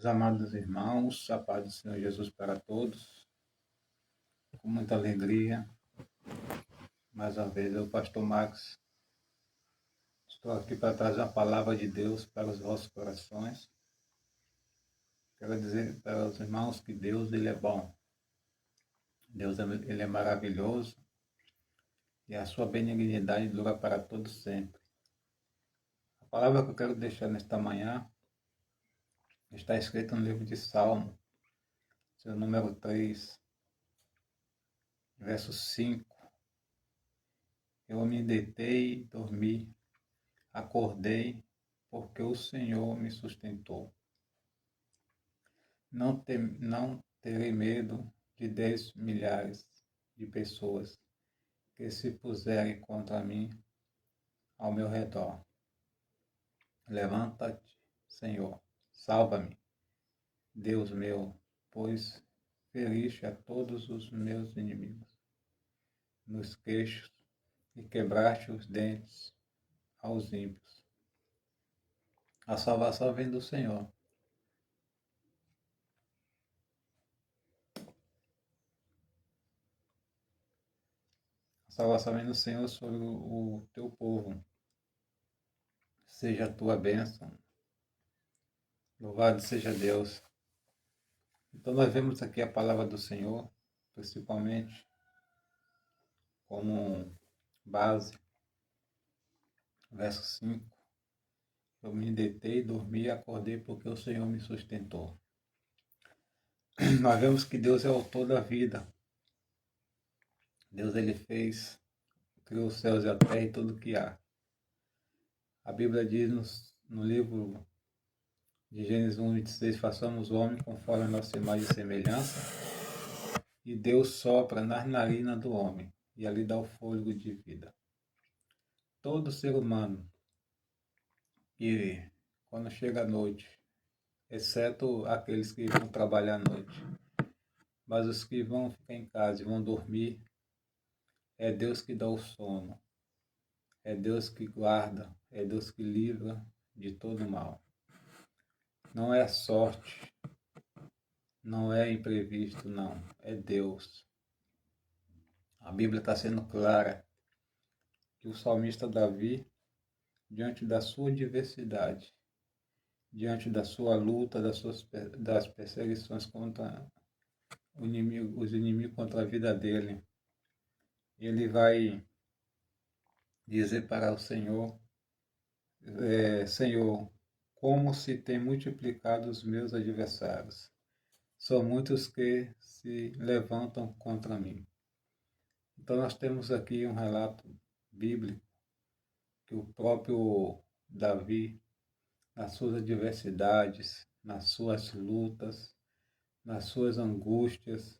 Meus amados irmãos, a paz do Senhor Jesus para todos. Com muita alegria, mais uma vez, eu, Pastor Max, estou aqui para trazer a palavra de Deus para os vossos corações. Quero dizer para os irmãos que Deus, Ele é bom. Deus, Ele é maravilhoso e a sua benignidade dura para todos sempre. A palavra que eu quero deixar nesta manhã está escrita no livro de Salmo, seu número 3, verso 5. Eu me deitei e dormi, acordei, porque o Senhor me sustentou. Não terei medo de 10 milhares de pessoas que se puserem contra mim ao meu redor. Levanta-te, Senhor, salva-me, Deus meu, pois feriste a todos os meus inimigos nos queixos e quebraste os dentes aos ímpios. A salvação vem do Senhor. A salvação vem do Senhor sobre o teu povo. Seja a tua bênção. Louvado seja Deus. Então nós vemos aqui a palavra do Senhor, principalmente como base, verso 5. Eu me deitei, dormi e acordei porque o Senhor me sustentou. Nós vemos que Deus é o autor da vida. Deus, Ele criou os céus e a terra e tudo que há. A Bíblia diz no livro de Gênesis 1:26, façamos o homem conforme a nossa imagem e semelhança, e Deus sopra nas narinas do homem, e ali dá o fôlego de vida. Todo ser humano, que quando chega a noite, exceto aqueles que vão trabalhar à noite, mas os que vão ficar em casa e vão dormir, é Deus que dá o sono, é Deus que guarda, é Deus que livra de todo mal. Não é a sorte, não é imprevisto, não, é Deus. A Bíblia está sendo clara que o salmista Davi, diante da sua adversidade, diante da sua luta, das perseguições contra os inimigos contra a vida dele, ele vai dizer para o Senhor, Senhor, como se tem multiplicado os meus adversários. São muitos que se levantam contra mim. Então nós temos aqui um relato bíblico que o próprio Davi, nas suas adversidades, nas suas lutas, nas suas angústias,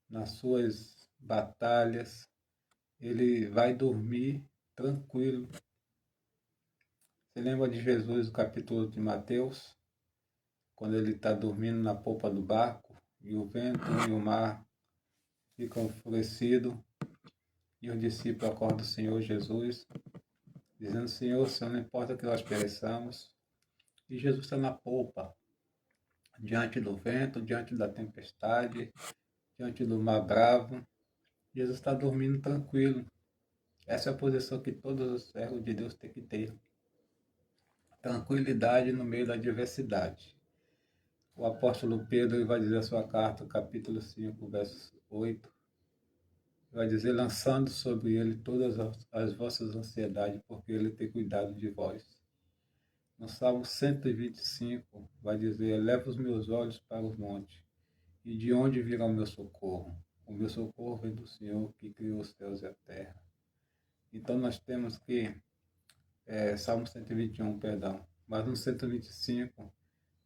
nas suas batalhas, ele vai dormir tranquilo. Você lembra de Jesus, no capítulo de Mateus, quando ele está dormindo na polpa do barco, e o vento e o mar ficam enfurecidos, e o discípulo acorda o Senhor Jesus, dizendo, Senhor, não importa que nós pereçamos. E Jesus está na polpa, diante do vento, diante da tempestade, diante do mar bravo. Jesus está dormindo tranquilo. Essa é a posição que todos os servos de Deus têm que ter. Tranquilidade no meio da adversidade. O apóstolo Pedro vai dizer a sua carta, capítulo 5, verso 8, vai dizer, lançando sobre ele todas as vossas ansiedades, porque ele tem cuidado de vós. No Salmo 125, vai dizer, eleva os meus olhos para os montes, e de onde virá o meu socorro? O meu socorro vem do Senhor, que criou os céus e a terra. Então nós temos que, Salmo 121, perdão, mas no 125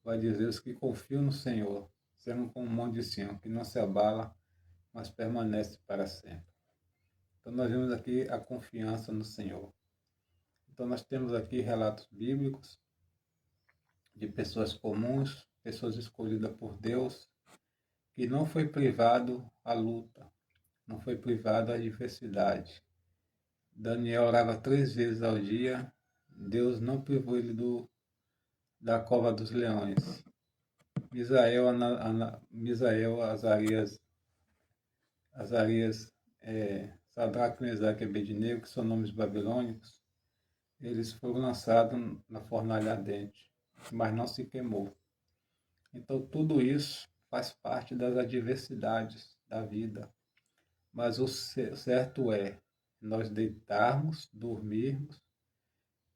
vai dizer, os que confiam no Senhor serão como o monte de Sião, que não se abala, mas permanece para sempre. Então nós vemos aqui a confiança no Senhor. Então nós temos aqui relatos bíblicos de pessoas comuns, pessoas escolhidas por Deus, que não foi privado a luta, não foi privado a adversidade. Daniel orava 3 vezes ao dia, Deus não privou ele da cova dos leões. Misael, Azarias, Sadraque, Mesaque e Abednego, que são nomes babilônicos, eles foram lançados na fornalha ardente, mas não se queimou. Então tudo isso faz parte das adversidades da vida. Mas o certo é nós deitarmos, dormirmos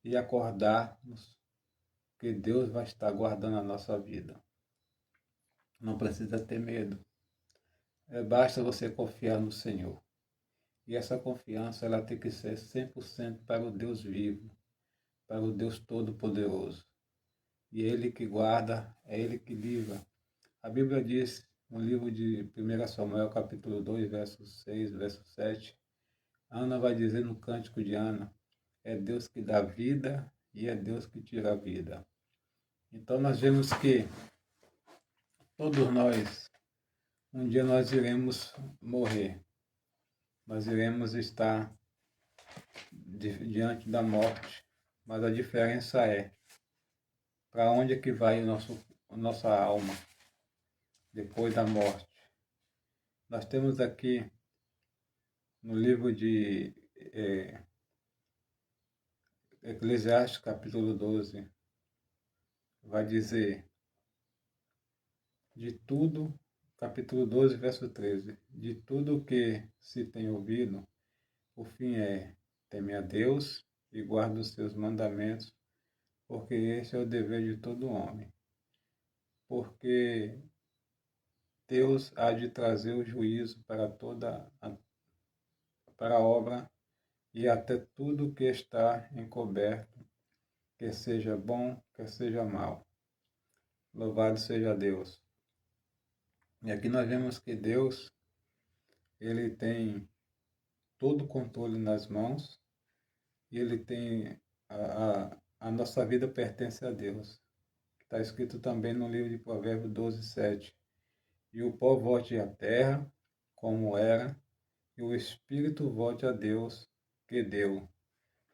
e acordarmos, que Deus vai estar guardando a nossa vida. Não precisa ter medo. Basta você confiar no Senhor. E essa confiança ela tem que ser 100% para o Deus vivo, para o Deus Todo-Poderoso. E é Ele que guarda, é Ele que livra. A Bíblia diz no livro de 1 Samuel, capítulo 2, verso 6, verso 7, Ana vai dizer no cântico de Ana, é Deus que dá vida e é Deus que tira a vida. Então nós vemos que todos nós, um dia nós iremos morrer. Nós iremos estar diante da morte. Mas a diferença é para onde é que vai a nossa alma depois da morte. Nós temos aqui no livro de Eclesiastes, capítulo 12, vai dizer de tudo, capítulo 12, verso 13, de tudo que se tem ouvido, o fim é temer a Deus e guarda os seus mandamentos, porque esse é o dever de todo homem. Porque Deus há de trazer o juízo para a obra e até tudo que está encoberto, quer seja bom, quer seja mal. Louvado seja Deus. E aqui nós vemos que Deus, Ele tem todo o controle nas mãos e Ele tem a nossa vida pertence a Deus. Está escrito também no livro de Provérbios 12, 7. E o pó volte à terra, como era, e o Espírito volte a Deus, que deu.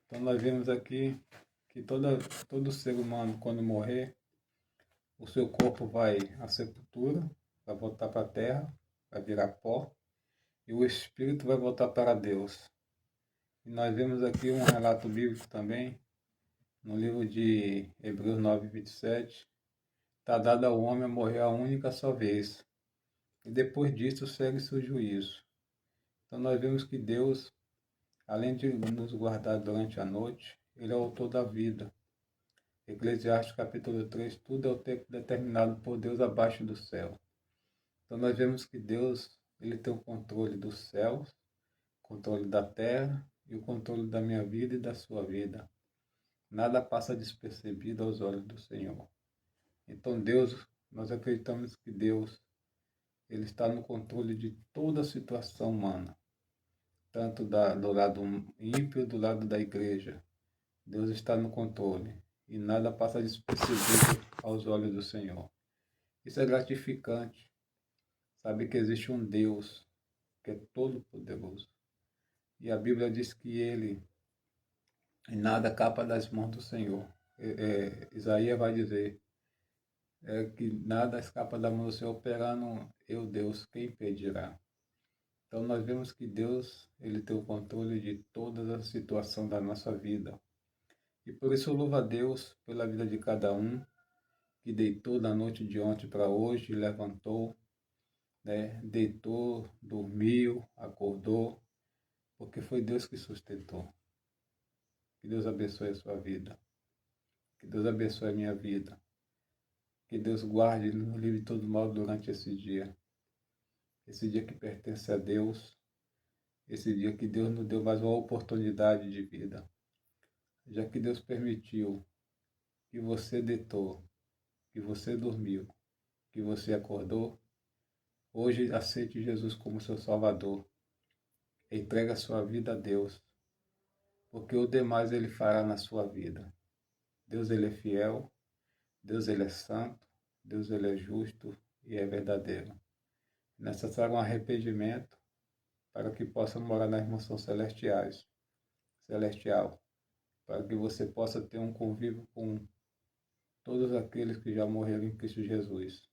Então nós vemos aqui que todo ser humano, quando morrer, o seu corpo vai à sepultura, vai voltar para a terra, vai virar pó, e o Espírito vai voltar para Deus. E nós vemos aqui um relato bíblico também, no livro de Hebreus 9, 27, está dado ao homem a morrer a única só vez, e depois disso segue-se o juízo. Então nós vemos que Deus, além de nos guardar durante a noite, Ele é o autor da vida. Eclesiastes capítulo 3, tudo é o tempo determinado por Deus abaixo do céu. Então nós vemos que Deus, Ele tem o controle dos céus, o controle da terra e o controle da minha vida e da sua vida. Nada passa despercebido aos olhos do Senhor. Então Deus, nós acreditamos que Deus, Ele está no controle de toda a situação humana, tanto do lado ímpio, do lado da igreja. Deus está no controle e nada passa despercebido aos olhos do Senhor. Isso é gratificante, saber que existe um Deus que é todo poderoso. E a Bíblia diz que Ele, e nada capa das mãos do Senhor. Isaías vai dizer que nada escapa da mão do Senhor, operando eu, Deus, quem impedirá? Então nós vemos que Deus, Ele tem o controle de toda a situação da nossa vida. E por isso eu louvo a Deus pela vida de cada um que deitou da noite de ontem para hoje, levantou, né? Deitou, dormiu, acordou, porque foi Deus que sustentou. Que Deus abençoe a sua vida. Que Deus abençoe a minha vida. Que Deus guarde e nos livre de todo mal durante esse dia. Esse dia que pertence a Deus. Esse dia que Deus nos deu mais uma oportunidade de vida. Já que Deus permitiu que você deitou, que você dormiu, que você acordou, hoje aceite Jesus como seu Salvador. Entrega a sua vida a Deus, porque o demais Ele fará na sua vida. Deus, Ele é fiel, Deus, Ele é santo, Deus, Ele é justo e é verdadeiro. É necessário um arrependimento para que possa morar nas mansões celestial, para que você possa ter um convívio com todos aqueles que já morreram em Cristo Jesus.